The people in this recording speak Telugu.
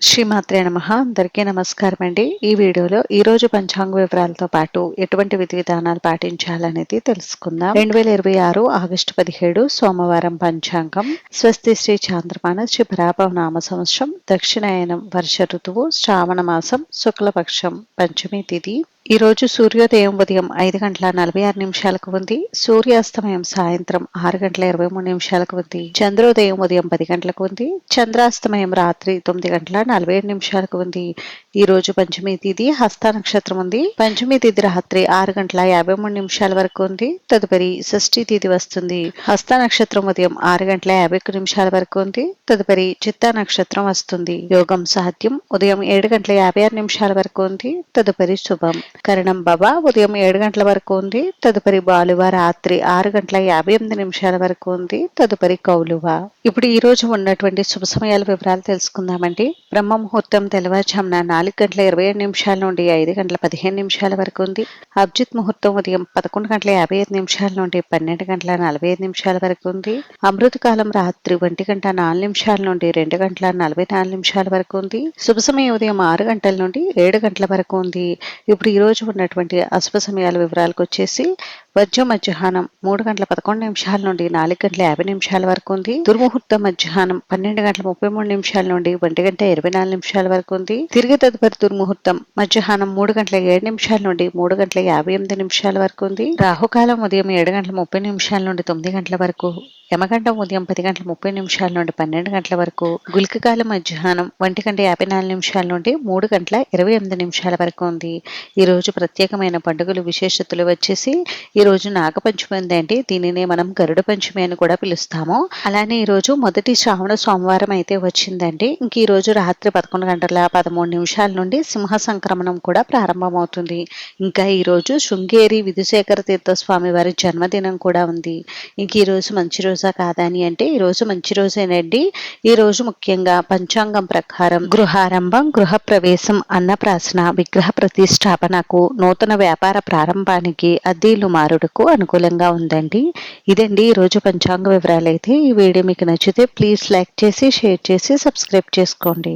శ్రీమాత్రే నమః. అందరికీ నమస్కారం అండి. ఈ వీడియోలో ఈ రోజు పంచాంగ వివరాలతో పాటు ఎటువంటి విధి విధానాలు పాటించాలనేది తెలుసుకుందాం. 2026 ఆగస్టు 17 సోమవారం పంచాంగం. స్వస్తి శ్రీ చాంద్రమాన శ్రీ పరాభవ నామ సంవత్సరం, దక్షిణాయనం, వర్ష ఋతువు, శ్రావణ మాసం, శుక్లపక్షం, పంచమి తిథి. ఈ రోజు సూర్యోదయం ఉదయం 5:46 ఉంది. సూర్యాస్తమయం సాయంత్రం 6:23 ఉంది. చంద్రోదయం ఉదయం 10 గంటలకు ఉంది. చంద్రాస్తమయం రాత్రి 9:47 ఉంది. ఈ రోజు పంచమి తిథి హస్త నక్షత్రం ఉంది. పంచమి తిథి రాత్రి 6:53 వరకు ఉంది. తదుపరి షష్ఠి తిథి వస్తుంది. హస్త నక్షత్రం ఉదయం 6:51 వరకు ఉంది. తదుపరి చిత్తా నక్షత్రం వస్తుంది. యోగం సాధ్యం ఉదయం 7:56 వరకు ఉంది. తదుపరి శుభం. కరణం బబ ఉదయం 7 గంటల వరకు ఉంది. తదుపరి బాలువ రాత్రి 6:58 వరకు ఉంది. తదుపరి కౌలువ. ఇప్పుడు ఈ రోజు ఉన్నటువంటి శుభ సమయాల వివరాలు తెలుసుకుందామండి. బ్రహ్మ ముహూర్తం తెల్లవారుజామున 4:27 నుండి 5:15 వరకు ఉంది. అభిజిత్ ముహూర్తం ఉదయం 11:55 నుండి 12:45 వరకు ఉంది. అమృత కాలం రాత్రి 1:04 నుండి 2:44 వరకు ఉంది. శుభ సమయం ఉదయం 6 గంటల నుండి 7 గంటల వరకు ఉంది. ఇప్పుడు ఈ రోజు ఉన్నటువంటి అశుభ సమయాల వివరాలకు వచ్చేసి వజ్రం మధ్యాహ్నం 3:11 నుండి 4:50 వరకు ఉంది. దుర్ముహూర్తం మధ్యాహ్నం 12:33 నుండి 1:24 వరకు ఉంది. తిరిగి తదుపరి దుర్ముహూర్తం మధ్యాహ్నం 3:07 నుండి 3:58 వరకు ఉంది. రాహుకాలం ఉదయం 7:30 నుండి 9 గంటల వరకు. యమగండం ఉదయం 10:30 నుండి 12 గంటల వరకు. గుళిక కాలం మధ్యాహ్నం 1:54 నుండి 3:28 వరకు ఉంది. ఈ రోజు ప్రత్యేకమైన పండుగలు విశేషతలు వచ్చేసి ఈ రోజు నాగపంచమి ఉందండి. దీనినే మనం గరుడ పంచమి అని కూడా పిలుస్తాము. అలానే ఈ రోజు మొదటి శ్రావణ సోమవారం అయితే వచ్చిందండి. ఇంక ఈ రోజు రాత్రి 11:13 నుండి సింహ సంక్రమణం కూడా ప్రారంభమవుతుంది. ఇంకా ఈ రోజు శృంగేరి విధుశేఖర తీర్థ స్వామి వారి జన్మదినం కూడా ఉంది. ఇంక ఈ రోజు మంచి రోజా కాదని అంటే ఈ రోజు మంచి రోజేనండి. ఈ రోజు ముఖ్యంగా పంచాంగం ప్రకారం గృహారంభం, గృహ ప్రవేశం, అన్నప్రాసన, విగ్రహ ప్రతిష్టాపనకు, నూతన వ్యాపార ప్రారంభానికి, అద్దీలు మారుడుకు అనుకూలంగా ఉందండి. ఇదండి ఈ రోజు పంచాంగ వివరాలు అయితే. ఈ వీడియో మీకు నచ్చితే ప్లీజ్ లైక్ చేసి, షేర్ చేసి, సబ్స్క్రైబ్ చేసుకోండి.